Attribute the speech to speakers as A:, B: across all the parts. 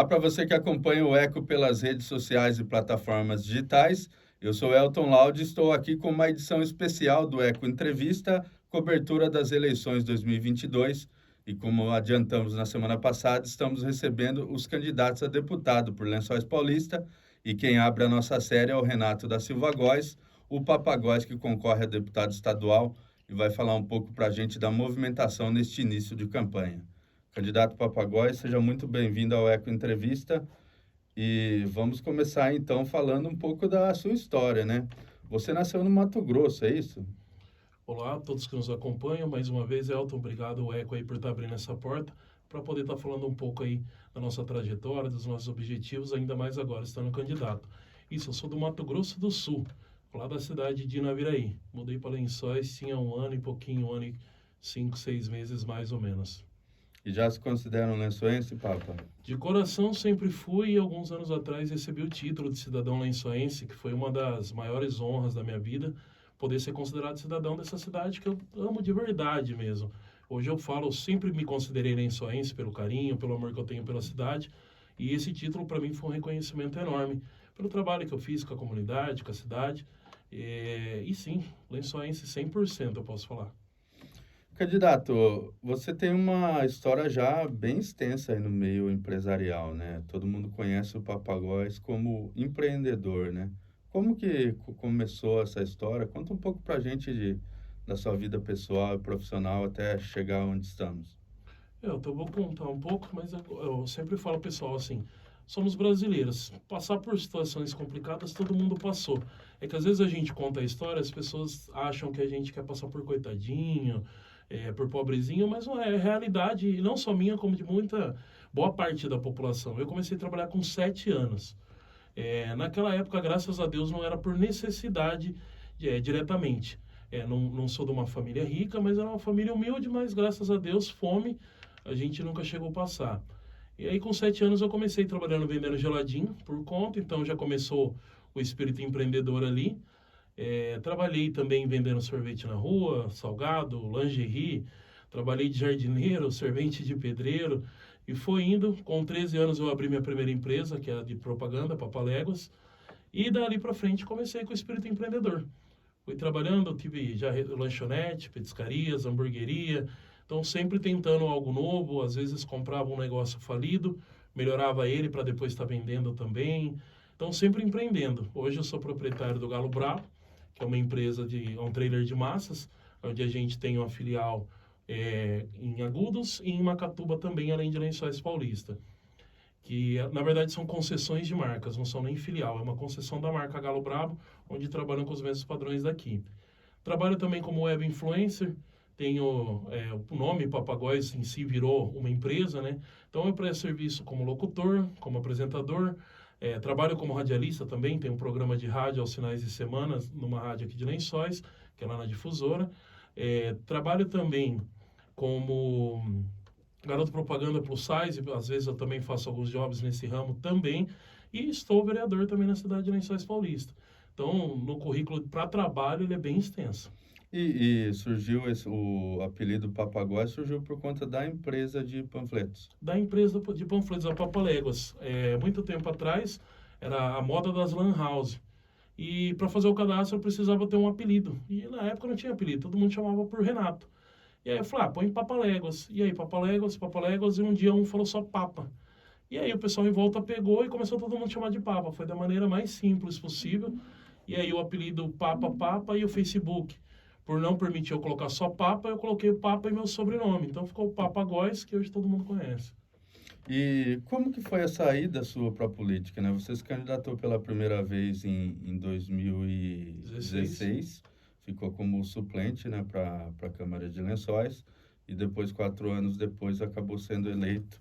A: Olá para você que acompanha o Eco pelas redes sociais e plataformas digitais. Eu sou Elton Laude e estou aqui com uma edição especial do Eco Entrevista, cobertura das eleições 2022. E como adiantamos na semana passada, estamos recebendo os candidatos a deputado por Lençóis Paulista. E quem abre a nossa série é o Renato da Silva Góes, o Papagóis que concorre a deputado estadual e vai falar um pouco para a gente da movimentação neste início de campanha. Candidato Papagóis, seja muito bem-vindo ao Eco Entrevista e vamos começar então falando um pouco da sua história, né? Você nasceu no Mato Grosso, é isso?
B: Olá a todos que nos acompanham. Mais uma vez, Elton, obrigado ao Eco aí por estar abrindo essa porta para poder estar falando um pouco aí da nossa trajetória, dos nossos objetivos, ainda mais agora estando candidato. Isso, eu sou do Mato Grosso do Sul, lá da cidade de Naviraí. Mudei para Lençóis, tinha um ano e pouquinho, 5, 6 meses mais ou menos.
A: E já se considera um lençoense, Papa?
B: De coração sempre fui e alguns anos atrás recebi o título de cidadão lençoense, que foi uma das maiores honras da minha vida, poder ser considerado cidadão dessa cidade que eu amo de verdade mesmo. Hoje eu falo, eu sempre me considerei lençoense pelo carinho, pelo amor que eu tenho pela cidade, e esse título para mim foi um reconhecimento enorme pelo trabalho que eu fiz com a comunidade, com a cidade, e sim, lençoense 100% eu posso falar.
A: Candidato, você tem uma história já bem extensa aí no meio empresarial, né? Todo mundo conhece o Papagóis como empreendedor, né? Como que começou essa história? Conta um pouco pra gente da sua vida pessoal e profissional até chegar onde estamos.
B: Eu vou contar um pouco, mas eu sempre falo ao pessoal assim, somos brasileiros, passar por situações complicadas todo mundo passou. É que às vezes a gente conta a história, as pessoas acham que a gente quer passar por coitadinho, por pobrezinho, mas não é, é realidade, e não só minha, como de boa parte da população. Eu comecei a trabalhar com 7 anos. Naquela época, graças a Deus, não era por necessidade diretamente. Não sou de uma família rica, mas era uma família humilde, mas graças a Deus, fome a gente nunca chegou a passar. E aí, com 7 anos, eu comecei trabalhando vendendo geladinho por conta, então já começou o espírito empreendedor ali. Trabalhei também vendendo sorvete na rua, salgado, lingerie. Trabalhei de jardineiro, servente de pedreiro. E foi indo. Com 13 anos eu abri minha primeira empresa, que é a de propaganda, Papaléguas. E dali para frente comecei com o espírito empreendedor. Fui trabalhando, eu tive já lanchonete, petiscarias, hamburgueria. Então sempre tentando algo novo. Às vezes comprava um negócio falido, melhorava ele para depois estar vendendo também. Então sempre empreendendo. Hoje eu sou proprietário do Galo Bravo, que é uma empresa um trailer de massas, onde a gente tem uma filial em Agudos e em Macatuba também, além de Lençóis Paulista. Que na verdade são concessões de marcas, não são nem filial, é uma concessão da marca Galo Bravo, onde trabalham com os mesmos padrões daqui. Trabalho também como web influencer, tenho o nome Papagóis em si virou uma empresa, né? Então eu presto serviço como locutor, como apresentador, trabalho como radialista também, tenho um programa de rádio aos finais de semana numa rádio aqui de Lençóis, que é lá na Difusora. Trabalho também como garoto propaganda plus size, às vezes eu também faço alguns jobs nesse ramo também, e estou vereador também na cidade de Lençóis Paulista. Então, no currículo para trabalho, ele é bem extenso.
A: E surgiu o apelido Papagóis surgiu por conta da empresa de panfletos.
B: Da empresa de panfletos, a Papaléguas. Muito tempo atrás, era a moda das lan house. E para fazer o cadastro eu precisava ter um apelido. E na época não tinha apelido, todo mundo chamava por Renato. E aí eu falei, põe Papaléguas. E aí, Papaléguas, Papaléguas, e um dia um falou só Papa. E aí o pessoal em volta pegou e começou todo mundo a chamar de Papa. Foi da maneira mais simples possível. E aí o apelido Papa Papa e o Facebook. Por não permitir eu colocar só Papa, eu coloquei o Papa e meu sobrenome. Então ficou o Papagóis, que hoje todo mundo conhece.
A: E como que foi a saída sua para a política, né? Você se candidatou pela primeira vez em
B: 16.
A: 2016, ficou como suplente, né, para a Câmara de Lençóis, e depois, 4 anos depois, acabou sendo eleito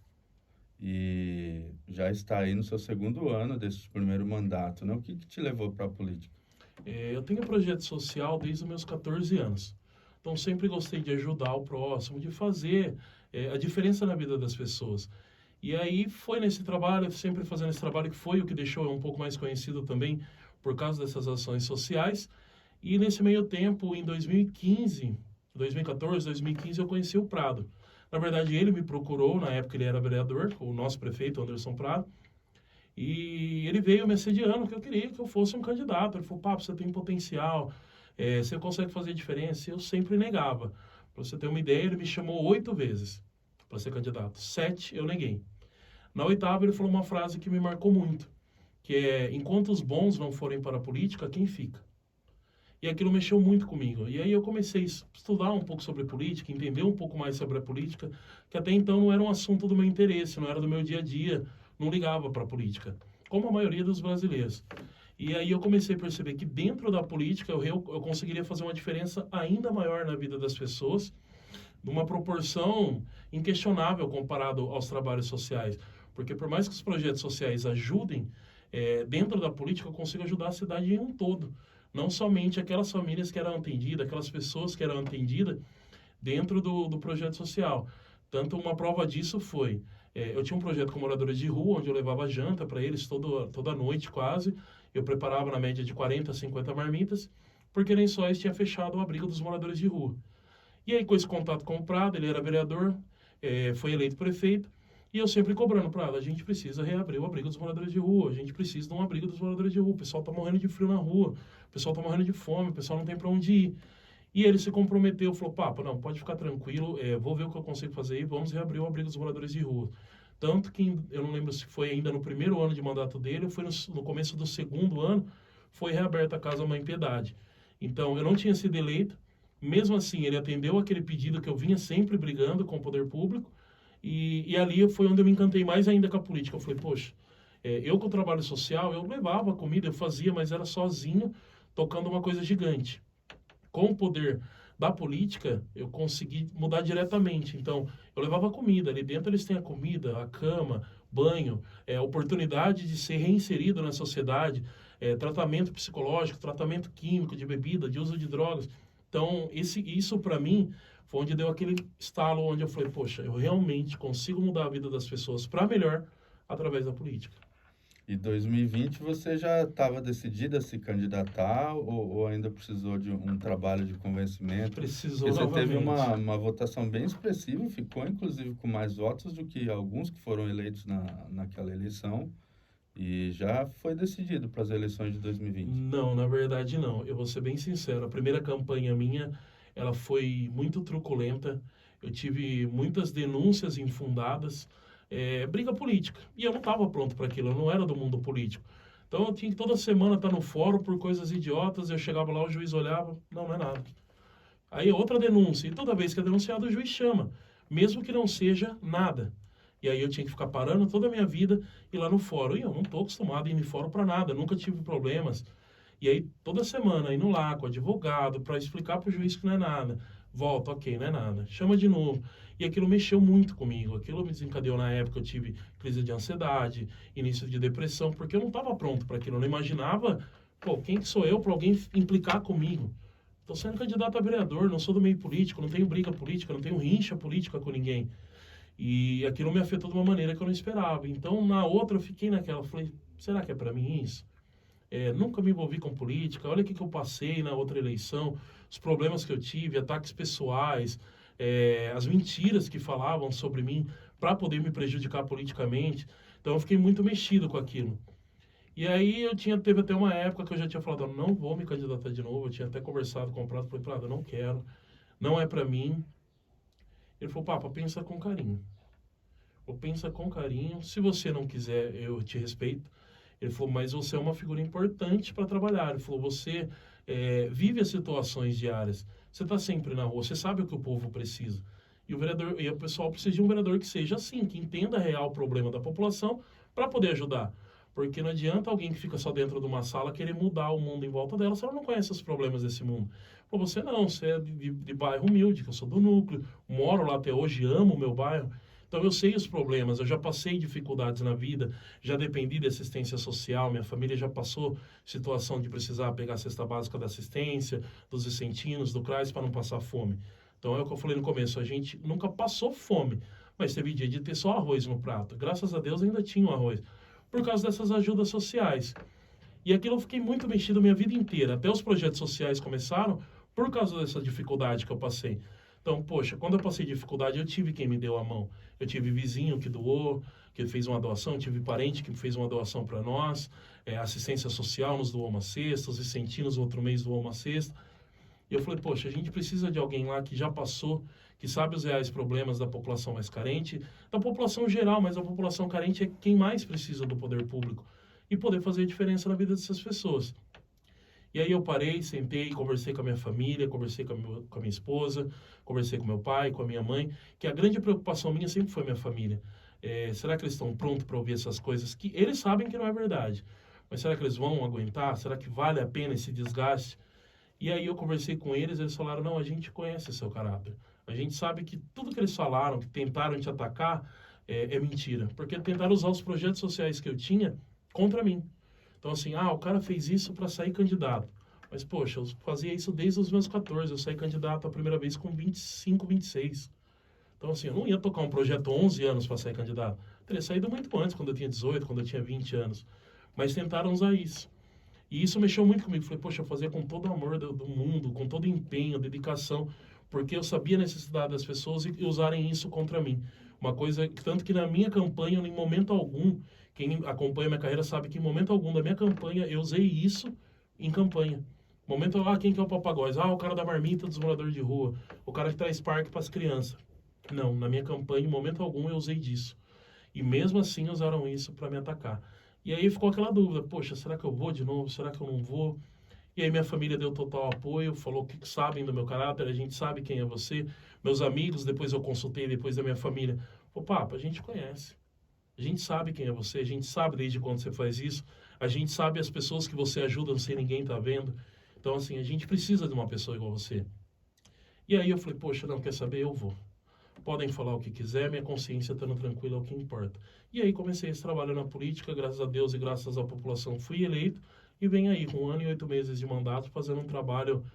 A: e já está aí no seu segundo ano desse primeiro mandato, né? O que te levou para a política?
B: Eu tenho projeto social desde os meus 14 anos. Então sempre gostei de ajudar o próximo, de fazer a diferença na vida das pessoas. E aí foi nesse trabalho, sempre fazendo esse trabalho, que foi o que deixou eu um pouco mais conhecido também por causa dessas ações sociais. E nesse meio tempo, em 2015, 2014, 2015, eu conheci o Prado. Na verdade, ele me procurou, na época ele era vereador, o nosso prefeito, Anderson Prado, e ele veio me assediando que eu queria que eu fosse um candidato. Ele falou, papo, você tem potencial, você consegue fazer diferença. E eu sempre negava. Para você ter uma ideia, ele me chamou 8 vezes para ser candidato. 7 eu neguei. Na 8ª, ele falou uma frase que me marcou muito, que é, enquanto os bons não forem para a política, quem fica? E aquilo mexeu muito comigo. E aí eu comecei a estudar um pouco sobre política, entender um pouco mais sobre a política, que até então não era um assunto do meu interesse, não era do meu dia a dia, não ligava para a política, como a maioria dos brasileiros. E aí eu comecei a perceber que dentro da política eu conseguiria fazer uma diferença ainda maior na vida das pessoas, numa proporção inquestionável comparado aos trabalhos sociais. Porque por mais que os projetos sociais ajudem, dentro da política eu consigo ajudar a cidade em um todo. Não somente aquelas famílias que eram atendidas, aquelas pessoas que eram atendidas dentro do projeto social. Tanto uma prova disso foi, eu tinha um projeto com moradores de rua, onde eu levava janta para eles toda noite quase. Eu preparava na média de 40 a 50 marmitas, porque Lençóis tinha fechado o abrigo dos moradores de rua. E aí, com esse contato com o Prado, ele era vereador, foi eleito prefeito, e eu sempre cobrando, Prado, a gente precisa reabrir o abrigo dos moradores de rua, a gente precisa de um abrigo dos moradores de rua, o pessoal está morrendo de frio na rua, o pessoal está morrendo de fome, o pessoal não tem para onde ir. E ele se comprometeu, falou, Papa, não, pode ficar tranquilo, vou ver o que eu consigo fazer aí, vamos reabrir o abrigo dos moradores de rua. Tanto que, eu não lembro se foi ainda no primeiro ano de mandato dele, ou foi no começo do segundo ano, foi reaberta a Casa Mãe Piedade. Então, eu não tinha sido eleito, mesmo assim, ele atendeu aquele pedido que eu vinha sempre brigando com o poder público, e ali foi onde eu me encantei mais ainda com a política. Eu falei, poxa, eu com o trabalho social, eu levava comida, eu fazia, mas era sozinho, tocando uma coisa gigante. Com o poder da política, eu consegui mudar diretamente. Então, eu levava comida, ali dentro eles têm a comida, a cama, banho, oportunidade de ser reinserido na sociedade, tratamento psicológico, tratamento químico, de bebida, de uso de drogas. Então, isso para mim foi onde deu aquele estalo, onde eu falei, poxa, eu realmente consigo mudar a vida das pessoas para melhor através da política.
A: E 2020 você já estava decidida a se candidatar ou ainda precisou de um trabalho de convencimento?
B: Precisou
A: Porque você teve
B: novamente.
A: uma votação bem expressiva, ficou inclusive com mais votos do que alguns que foram eleitos naquela eleição e já foi decidido para as eleições de 2020.
B: Não, na verdade não. Eu vou ser bem sincero. A primeira campanha minha, ela foi muito truculenta. Eu tive muitas denúncias infundadas, briga política. E eu não estava pronto para aquilo, eu não era do mundo político. Então eu tinha que toda semana estar no fórum por coisas idiotas. Eu chegava lá, o juiz olhava, não é nada. Aí outra denúncia, e toda vez que é denunciado, o juiz chama, mesmo que não seja nada. E aí eu tinha que ficar parando toda a minha vida e lá no fórum. E eu não estou acostumado a ir no fórum para nada, nunca tive problemas. E aí toda semana indo lá com o advogado para explicar para o juiz que não é nada. Volta, ok, não é nada. Chama de novo. E aquilo mexeu muito comigo. Aquilo me desencadeou na época. Eu tive crise de ansiedade, início de depressão, porque eu não estava pronto para aquilo. Eu não imaginava, pô, quem que sou eu para alguém implicar comigo? Estou sendo candidato a vereador, não sou do meio político, não tenho briga política, não tenho rincha política com ninguém. E aquilo me afetou de uma maneira que eu não esperava. Então, na outra, eu fiquei naquela. Falei, será que é para mim isso? Nunca me envolvi com política. Olha o que eu passei na outra eleição, os problemas que eu tive, ataques pessoais, as mentiras que falavam sobre mim para poder me prejudicar politicamente. Então, eu fiquei muito mexido com aquilo. E aí teve até uma época que eu já tinha falado, não vou me candidatar de novo. Eu tinha até conversado com o Prado, falei, Prado, eu não quero, não é para mim. Ele falou, Papa, pensa com carinho. Pensa com carinho. Se você não quiser, eu te respeito. Ele falou, mas você é uma figura importante para trabalhar. Ele falou, você vive as situações diárias. Você está sempre na rua, você sabe o que o povo precisa. E o pessoal precisa de um vereador que seja assim, que entenda real o problema da população para poder ajudar. Porque não adianta alguém que fica só dentro de uma sala querer mudar o mundo em volta dela se ela não conhece os problemas desse mundo. Pô, você não, você é de bairro humilde, que eu sou do núcleo, moro lá até hoje, amo o meu bairro. Então eu sei os problemas, eu já passei dificuldades na vida, já dependi de assistência social, minha família já passou situação de precisar pegar a cesta básica da assistência, dos vicentinos, do CRAS para não passar fome. Então é o que eu falei no começo, a gente nunca passou fome, mas teve dia de ter só arroz no prato. Graças a Deus ainda tinha o arroz, por causa dessas ajudas sociais. E aquilo eu fiquei muito mexido a minha vida inteira, até os projetos sociais começaram por causa dessa dificuldade que eu passei. Então, poxa, quando eu passei dificuldade, eu tive quem me deu a mão. Eu tive vizinho que doou, que fez uma doação, tive parente que fez uma doação para nós, assistência social nos doou uma cesta, os Vicentinos no outro mês doou uma cesta. E eu falei, poxa, a gente precisa de alguém lá que já passou, que sabe os reais problemas da população mais carente, da população geral, mas a população carente é quem mais precisa do poder público e poder fazer a diferença na vida dessas pessoas. E aí eu parei, sentei, conversei com a minha família, conversei com a minha esposa, conversei com meu pai, com a minha mãe, que a grande preocupação minha sempre foi minha família. Será que eles estão prontos para ouvir essas coisas que eles sabem que não é verdade? Mas será que eles vão aguentar? Será que vale a pena esse desgaste? E aí eu conversei com eles falaram, não, a gente conhece seu caráter. A gente sabe que tudo que eles falaram, que tentaram te atacar, é mentira. Porque tentaram usar os projetos sociais que eu tinha contra mim. Então, assim, o cara fez isso para sair candidato. Mas, poxa, eu fazia isso desde os meus 14. Eu saí candidato a primeira vez com 25, 26. Então, assim, eu não ia tocar um projeto 11 anos para sair candidato. Eu teria saído muito antes, quando eu tinha 18, quando eu tinha 20 anos. Mas tentaram usar isso. E isso mexeu muito comigo. Falei, poxa, eu fazia com todo o amor do mundo, com todo empenho, dedicação, porque eu sabia a necessidade das pessoas e usarem isso contra mim. Uma coisa, tanto que na minha campanha, em momento algum, quem acompanha minha carreira sabe que em momento algum da minha campanha eu usei isso em campanha. Momento, quem que é o Papagóis? O cara da marmita dos moradores de rua, o cara que traz parque para as crianças. Não, na minha campanha, em momento algum eu usei disso. E mesmo assim usaram isso para me atacar. E aí ficou aquela dúvida, poxa, será que eu vou de novo? Será que eu não vou? E aí minha família deu total apoio, falou que sabem do meu caráter, a gente sabe quem é você. Meus amigos, depois eu consultei, depois da minha família, falou, Papa, a gente conhece. A gente sabe quem é você, a gente sabe desde quando você faz isso, a gente sabe as pessoas que você ajuda sem ninguém tá vendo. Então, assim, a gente precisa de uma pessoa igual você. E aí eu falei, poxa, não, quer saber? Eu vou. Podem falar o que quiser, minha consciência estando tranquila é o que importa. E aí comecei esse trabalho na política, graças a Deus e graças à população fui eleito, e venho aí com 1 ano e 8 meses de mandato fazendo um trabalho...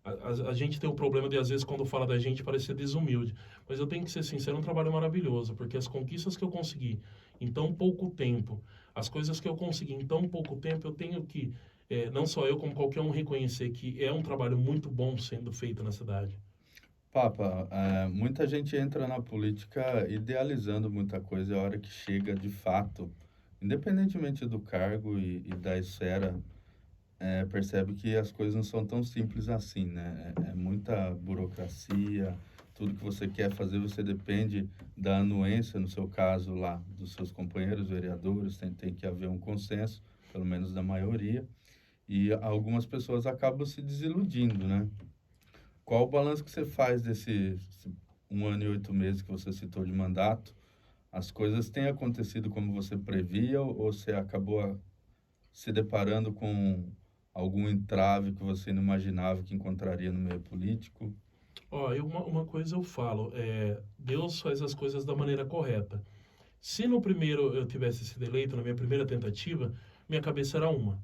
B: A gente tem o problema de, às vezes, quando fala da gente, parecer desumilde. Mas eu tenho que ser sincero, é um trabalho maravilhoso, porque as conquistas que eu consegui em tão pouco tempo, as coisas que eu consegui em tão pouco tempo, eu tenho que, não só eu, como qualquer um, reconhecer que é um trabalho muito bom sendo feito na cidade.
A: Papa, muita gente entra na política idealizando muita coisa, e a hora que chega de fato, independentemente do cargo e da esfera, percebe que as coisas não são tão simples assim, né? É muita burocracia, tudo que você quer fazer, você depende da anuência, no seu caso lá, dos seus companheiros vereadores, tem que haver um consenso, pelo menos da maioria, e algumas pessoas acabam se desiludindo, né? Qual o balanço que você faz desse 1 ano e 8 meses que você citou de mandato? As coisas têm acontecido como você previa ou você acabou se deparando com algum entrave que você não imaginava que encontraria no meio político?
B: Uma coisa eu falo, Deus faz as coisas da maneira correta. Se no primeiro eu tivesse sido eleito, na minha primeira tentativa, minha cabeça era uma.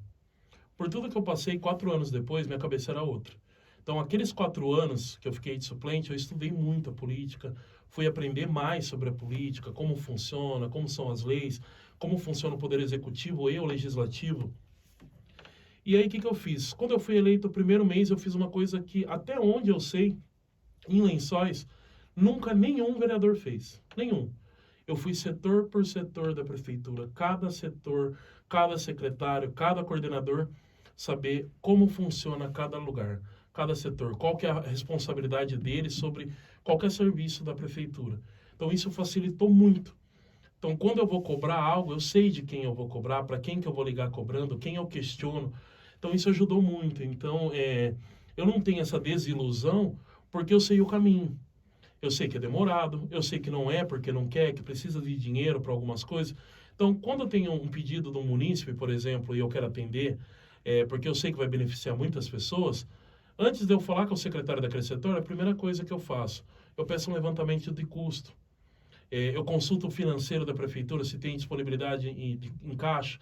B: Por tudo que eu passei, 4 anos depois, minha cabeça era outra. Então, aqueles 4 anos que eu fiquei de suplente, eu estudei muito a política, fui aprender mais sobre a política, como funciona, como são as leis, como funciona o poder executivo e o legislativo. E aí, o que eu fiz? Quando eu fui eleito, o primeiro mês, eu fiz uma coisa que, até onde eu sei, em Lençóis, nunca nenhum vereador fez. Nenhum. Eu fui setor por setor da prefeitura, cada setor, cada secretário, cada coordenador, saber como funciona cada lugar, cada setor, qual que é a responsabilidade deles sobre qualquer serviço da prefeitura. Então, isso facilitou muito. Então, quando eu vou cobrar algo, eu sei de quem eu vou cobrar, para quem que eu vou ligar cobrando, quem eu questiono. Então, isso ajudou muito. Então, eu não tenho essa desilusão, porque eu sei o caminho. Eu sei que é demorado, eu sei que não é porque não quer, que precisa de dinheiro para algumas coisas. Então, quando eu tenho um pedido de um munícipe, por exemplo, e eu quero atender, porque eu sei que vai beneficiar muitas pessoas, antes de eu falar com o secretário daquele setor, a primeira coisa que eu faço, eu peço um levantamento de custo. Eu consulto o financeiro da prefeitura, se tem disponibilidade em caixa.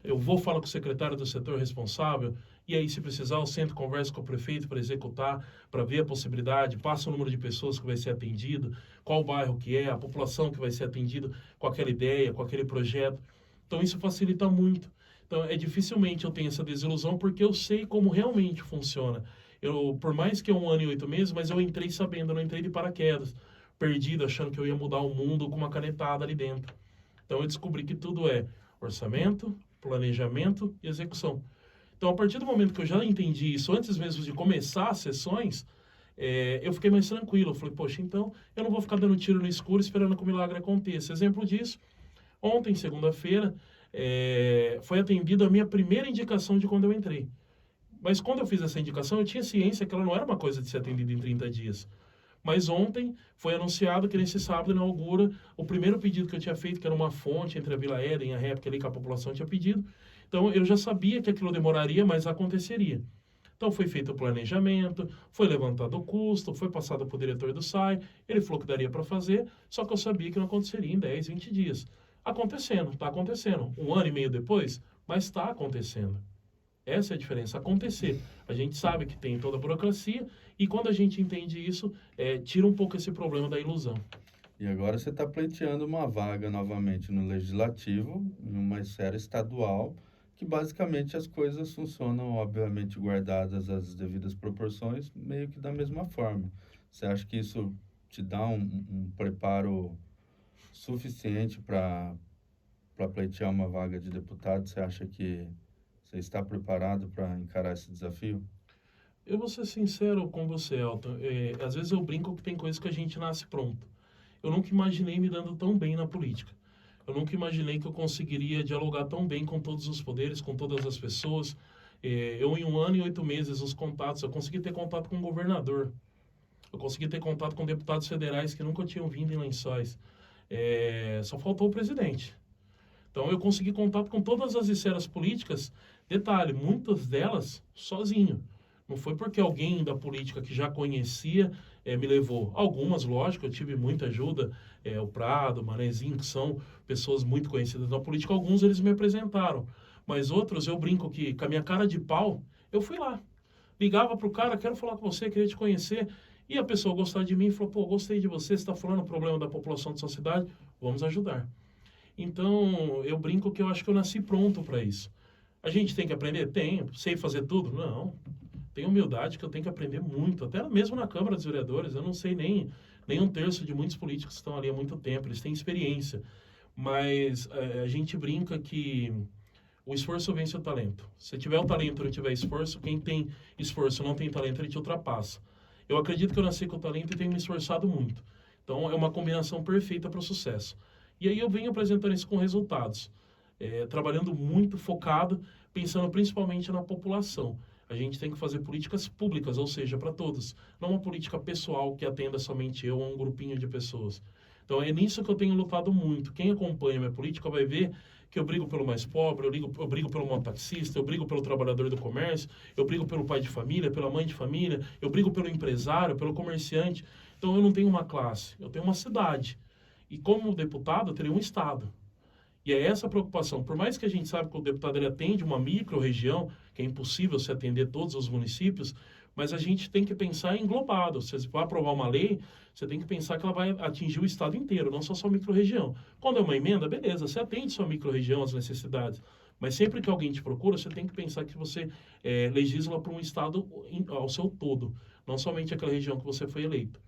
B: Eu vou falar com o secretário do setor responsável, e aí, se precisar, eu sento, converso com o prefeito para executar, para ver a possibilidade, passa o número de pessoas que vai ser atendido, qual o bairro que é, a população que vai ser atendida com aquela ideia, com aquele projeto. Então, isso facilita muito. Então, dificilmente eu tenho essa desilusão, porque eu sei como realmente funciona. Por mais que é 1 ano e 8 meses, mas eu entrei sabendo, eu não entrei de paraquedas, perdido, achando que eu ia mudar o mundo com uma canetada ali dentro. Então eu descobri que tudo é orçamento, planejamento e execução. Então, a partir do momento que eu já entendi isso, antes mesmo de começar as sessões, eu fiquei mais tranquilo. Eu falei, poxa, então eu não vou ficar dando tiro no escuro esperando que o milagre aconteça. Exemplo disso, ontem, segunda-feira, foi atendida a minha primeira indicação de quando eu entrei. Mas quando eu fiz essa indicação, eu tinha ciência que ela não era uma coisa de ser atendida em 30 dias. Mas ontem foi anunciado que nesse sábado inaugura o primeiro pedido que eu tinha feito, que era uma fonte entre a Vila Éden e a réplica ali que a população tinha pedido. Então eu já sabia que aquilo demoraria, mas aconteceria. Então foi feito o planejamento, foi levantado o custo, foi passado para o diretor do SAI, ele falou que daria para fazer, só que eu sabia que não aconteceria em 10, 20 dias. Acontecendo, está acontecendo. 1 ano e meio depois, mas está acontecendo. Essa é a diferença, acontecer. A gente sabe que tem toda a burocracia e quando a gente entende isso, tira um pouco esse problema da ilusão.
A: E agora você está pleiteando uma vaga novamente no Legislativo, em uma esfera estadual, que basicamente as coisas funcionam, obviamente guardadas as devidas proporções, meio que da mesma forma. Você acha que isso te dá um preparo suficiente para pleitear uma vaga de deputado? Você acha que você está preparado para encarar esse desafio?
B: Eu vou ser sincero com você, Elton. Às vezes eu brinco que tem coisas que a gente nasce pronto. Eu nunca imaginei me dando tão bem na política. Eu nunca imaginei que eu conseguiria dialogar tão bem com todos os poderes, com todas as pessoas. Eu, em 1 ano e 8 meses, os contatos, eu consegui ter contato com o governador. Eu consegui ter contato com deputados federais que nunca tinham vindo em Lençóis. Só faltou o presidente. Então, eu consegui contato com todas as esferas políticas. Detalhe, muitas delas sozinho. Não foi porque alguém da política que já conhecia me levou. Algumas, lógico, eu tive muita ajuda. O Prado, o Manezinho, que são pessoas muito conhecidas da política. Alguns eles me apresentaram. Mas outros, eu brinco que com a minha cara de pau, eu fui lá. Ligava pro cara, quero falar com você, queria te conhecer. E a pessoa gostar de mim e falou, pô, gostei de você, você está falando o problema da população da sua cidade, vamos ajudar. Então, eu brinco que eu acho que eu nasci pronto para isso. A gente tem que aprender? Tem. Sei fazer tudo? Não. Tenho humildade que eu tenho que aprender muito. Até mesmo na Câmara dos Vereadores, eu não sei nem 1/3 de muitos políticos que estão ali há muito tempo. Eles têm experiência. Mas a gente brinca que o esforço vence o talento. Se tiver o talento e não tiver esforço, quem tem esforço e não tem talento, ele te ultrapassa. Eu acredito que eu nasci com talento e tenho me esforçado muito. Então, é uma combinação perfeita para o sucesso. E aí eu venho apresentando isso com resultados. Trabalhando muito focado, pensando principalmente na população. A gente tem que fazer políticas públicas, ou seja, para todos. Não uma política pessoal que atenda somente eu ou um grupinho de pessoas. Então é nisso que eu tenho lutado muito. Quem acompanha a minha política vai ver que eu brigo pelo mais pobre, eu brigo pelo mototaxista, eu brigo pelo trabalhador do comércio, eu brigo pelo pai de família, pela mãe de família, eu brigo pelo empresário, pelo comerciante. Então eu não tenho uma classe, eu tenho uma cidade. E como deputado, eu teria um estado. E é essa a preocupação. Por mais que a gente saiba que o deputado ele atende uma micro-região, que é impossível se atender todos os municípios, mas a gente tem que pensar em englobado. Se você vai aprovar uma lei, você tem que pensar que ela vai atingir o estado inteiro, não só sua micro-região. Quando é uma emenda, beleza, você atende sua micro-região, as necessidades. Mas sempre que alguém te procura, você tem que pensar que você legisla para um estado ao seu todo, não somente aquela região que você foi eleito.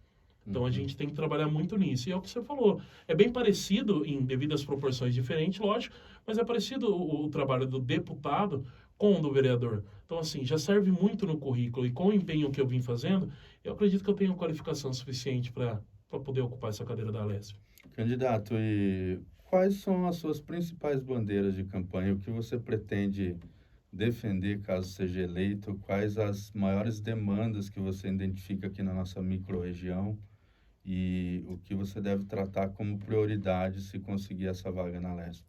B: Então, a gente tem que trabalhar muito nisso. E é o que você falou. É bem parecido, em devidas proporções diferentes, lógico, mas é parecido o trabalho do deputado com o do vereador. Então, assim, já serve muito no currículo. E com o empenho que eu vim fazendo, eu acredito que eu tenho qualificação suficiente para poder ocupar essa cadeira da Alesp.
A: Candidato, e quais são as suas principais bandeiras de campanha? O que você pretende defender caso seja eleito? Quais as maiores demandas que você identifica aqui na nossa micro-região? E o que você deve tratar como prioridade se conseguir essa vaga na Alesp?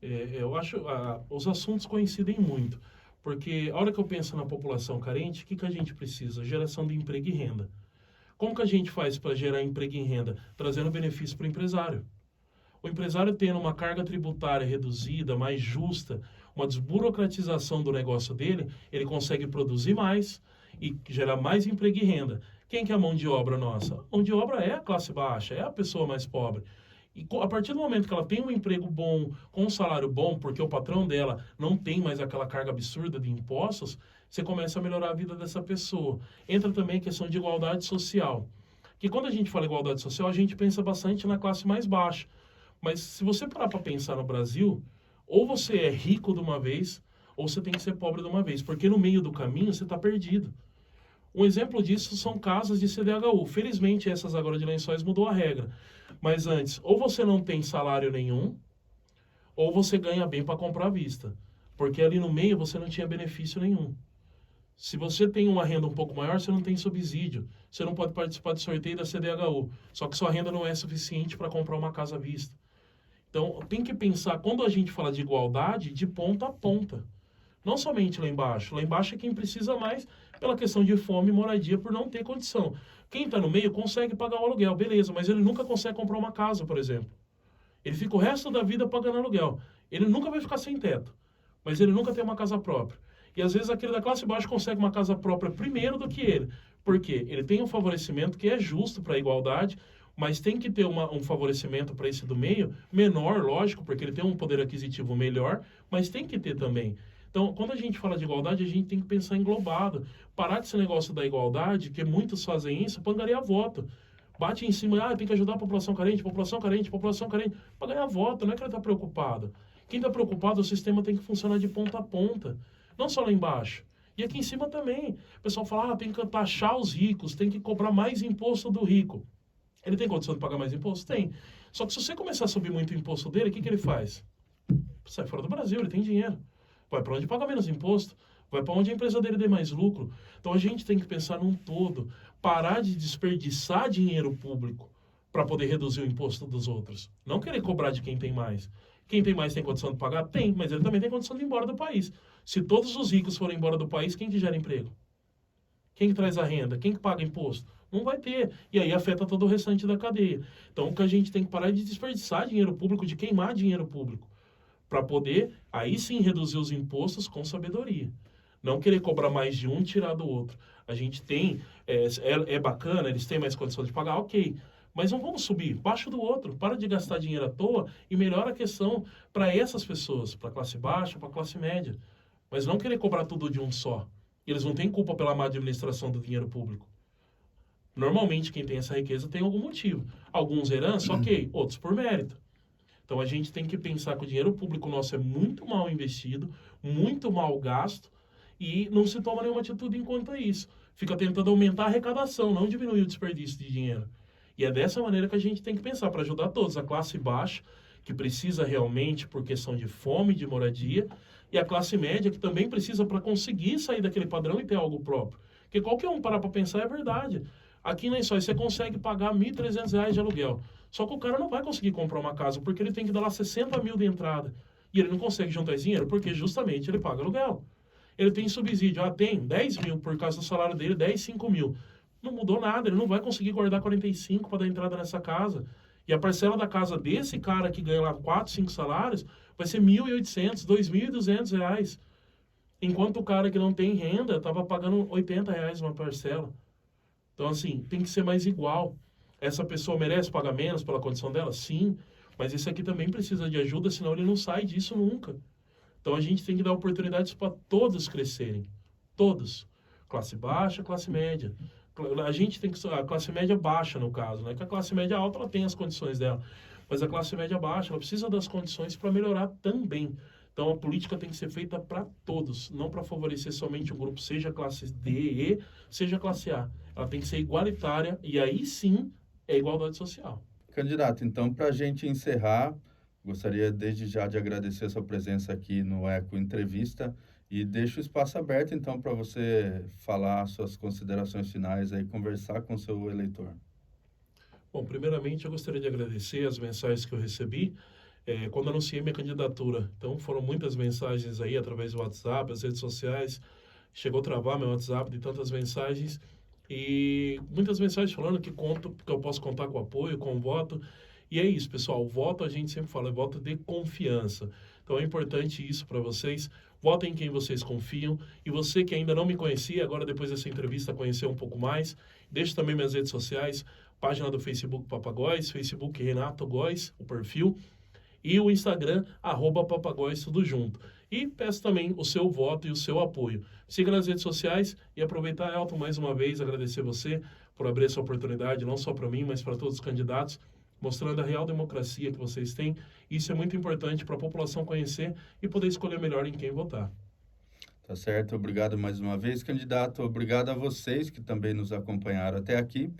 B: Eu acho os assuntos coincidem muito, porque a hora que eu penso na população carente, o que a gente precisa? Geração de emprego e renda. Como que a gente faz para gerar emprego e renda? Trazendo benefício para o empresário. O empresário tendo uma carga tributária reduzida, mais justa, uma desburocratização do negócio dele, ele consegue produzir mais e gerar mais emprego e renda. Quem que é a mão de obra nossa? A mão de obra é a classe baixa, é a pessoa mais pobre. E a partir do momento que ela tem um emprego bom, com um salário bom, porque o patrão dela não tem mais aquela carga absurda de impostos, você começa a melhorar a vida dessa pessoa. Entra também a questão de igualdade social. Que quando a gente fala igualdade social, a gente pensa bastante na classe mais baixa. Mas se você parar para pensar no Brasil, ou você é rico de uma vez, ou você tem que ser pobre de uma vez, porque no meio do caminho você está perdido. Um exemplo disso são casas de CDHU. Felizmente, essas agora de Lençóis mudou a regra. Mas antes, ou você não tem salário nenhum, ou você ganha bem para comprar à vista. Porque ali no meio você não tinha benefício nenhum. Se você tem uma renda um pouco maior, você não tem subsídio. Você não pode participar do sorteio da CDHU. Só que sua renda não é suficiente para comprar uma casa à vista. Então, tem que pensar, quando a gente fala de igualdade, de ponta a ponta. Não somente lá embaixo. Lá embaixo é quem precisa mais pela questão de fome e moradia por não ter condição. Quem está no meio consegue pagar o aluguel, beleza, mas ele nunca consegue comprar uma casa, por exemplo. Ele fica o resto da vida pagando aluguel. Ele nunca vai ficar sem teto, mas ele nunca tem uma casa própria. E às vezes aquele da classe baixa consegue uma casa própria primeiro do que ele. Por quê? Ele tem um favorecimento que é justo para a igualdade, mas tem que ter um favorecimento para esse do meio, menor, lógico, porque ele tem um poder aquisitivo melhor, mas tem que ter também. Então, quando a gente fala de igualdade, a gente tem que pensar englobado. Parar com esse negócio da igualdade, que muitos fazem isso, para ganhar voto. Bate em cima, tem que ajudar a população carente, população carente, população carente, para ganhar voto, não é que ele está preocupado. Quem está preocupado, o sistema tem que funcionar de ponta a ponta, não só lá embaixo. E aqui em cima também. O pessoal fala, tem que taxar os ricos, tem que cobrar mais imposto do rico. Ele tem condição de pagar mais imposto? Tem. Só que se você começar a subir muito o imposto dele, o que ele faz? Sai fora do Brasil, ele tem dinheiro. Vai para onde paga menos imposto, vai para onde a empresa dele dê mais lucro. Então a gente tem que pensar num todo, parar de desperdiçar dinheiro público para poder reduzir o imposto dos outros. Não querer cobrar de quem tem mais. Quem tem mais tem condição de pagar? Tem, mas ele também tem condição de ir embora do país. Se todos os ricos forem embora do país, quem que gera emprego? Quem que traz a renda? Quem que paga imposto? Não vai ter. E aí afeta todo o restante da cadeia. Então o que a gente tem que parar é de desperdiçar dinheiro público, de queimar dinheiro público, para poder, aí sim, reduzir os impostos com sabedoria. Não querer cobrar mais de um e tirar do outro. A gente tem, é bacana, eles têm mais condição de pagar, ok. Mas não vamos subir, baixa do outro. Para de gastar dinheiro à toa e melhora a questão para essas pessoas, para a classe baixa, para a classe média. Mas não querer cobrar tudo de um só. Eles não têm culpa pela má administração do dinheiro público. Normalmente, quem tem essa riqueza tem algum motivo. Alguns herança, ok. Outros por mérito. Então, a gente tem que pensar que o dinheiro público nosso é muito mal investido, muito mal gasto, e não se toma nenhuma atitude enquanto é isso. Fica tentando aumentar a arrecadação, não diminuir o desperdício de dinheiro. E é dessa maneira que a gente tem que pensar, para ajudar todos. A classe baixa, que precisa realmente por questão de fome, de moradia, e a classe média, que também precisa para conseguir sair daquele padrão e ter algo próprio. Porque qualquer um parar para pensar é verdade. Aqui em Lençóis você consegue pagar R$ 1.300 de aluguel. Só que o cara não vai conseguir comprar uma casa, porque ele tem que dar lá 60 mil de entrada. E ele não consegue juntar esse dinheiro, porque justamente ele paga aluguel. Ele tem subsídio, tem 10 mil por causa do salário dele, 10, 5 mil. Não mudou nada, ele não vai conseguir guardar 45 para dar entrada nessa casa. E a parcela da casa desse cara que ganha lá 4, 5 salários vai ser R$ 1.800, R$ 2.200. Enquanto o cara que não tem renda estava pagando R$ 80 uma parcela. Então, assim, tem que ser mais igual. Essa pessoa merece pagar menos pela condição dela? Sim. Mas esse aqui também precisa de ajuda, senão ele não sai disso nunca. Então, a gente tem que dar oportunidades para todos crescerem. Todos. Classe baixa, classe média. A gente tem que... A classe média baixa, no caso, né? Que a classe média alta, ela tem as condições dela. Mas a classe média baixa, ela precisa das condições para melhorar também. Então, a política tem que ser feita para todos, não para favorecer somente um grupo, seja classe D, E, seja classe A. Ela tem que ser igualitária e aí sim é igualdade social.
A: Candidato, então, para a gente encerrar, gostaria desde já de agradecer a sua presença aqui no Eco Entrevista e deixo o espaço aberto, então, para você falar suas considerações finais aí, conversar com o seu eleitor.
B: Bom, primeiramente, eu gostaria de agradecer as mensagens que eu recebi quando anunciei minha candidatura. Então, foram muitas mensagens aí através do WhatsApp, as redes sociais. Chegou a travar meu WhatsApp de tantas mensagens. E muitas mensagens falando que eu posso contar com apoio, com voto. E é isso, pessoal. O voto, a gente sempre fala, é voto de confiança. Então, é importante isso para vocês. Votem em quem vocês confiam. E você que ainda não me conhecia, agora depois dessa entrevista, conhecer um pouco mais. Deixe também minhas redes sociais. página do Facebook Papagóis, Facebook Renato Góes, o perfil, e o Instagram, @papagóis, tudo junto. E peço também o seu voto e o seu apoio. Siga nas redes sociais e aproveitar, Elton, mais uma vez, agradecer você por abrir essa oportunidade, não só para mim, mas para todos os candidatos, mostrando a real democracia que vocês têm. Isso é muito importante para a população conhecer e poder escolher melhor em quem votar.
A: Tá certo, obrigado mais uma vez, candidato. Obrigado a vocês que também nos acompanharam até aqui.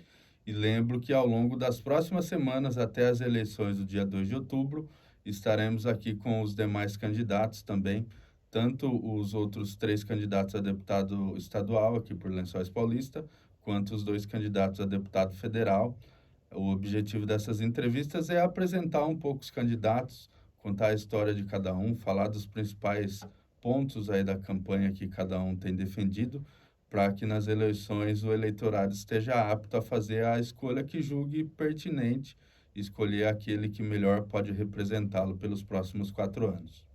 A: E lembro que ao longo das próximas semanas, até as eleições do dia 2 de outubro, estaremos aqui com os demais candidatos também, tanto os outros 3 candidatos a deputado estadual aqui por Lençóis Paulista, quanto os 2 candidatos a deputado federal. O objetivo dessas entrevistas é apresentar um pouco os candidatos, contar a história de cada um, falar dos principais pontos aí da campanha que cada um tem defendido, para que nas eleições o eleitorado esteja apto a fazer a escolha que julgue pertinente, escolher aquele que melhor pode representá-lo pelos próximos 4 anos.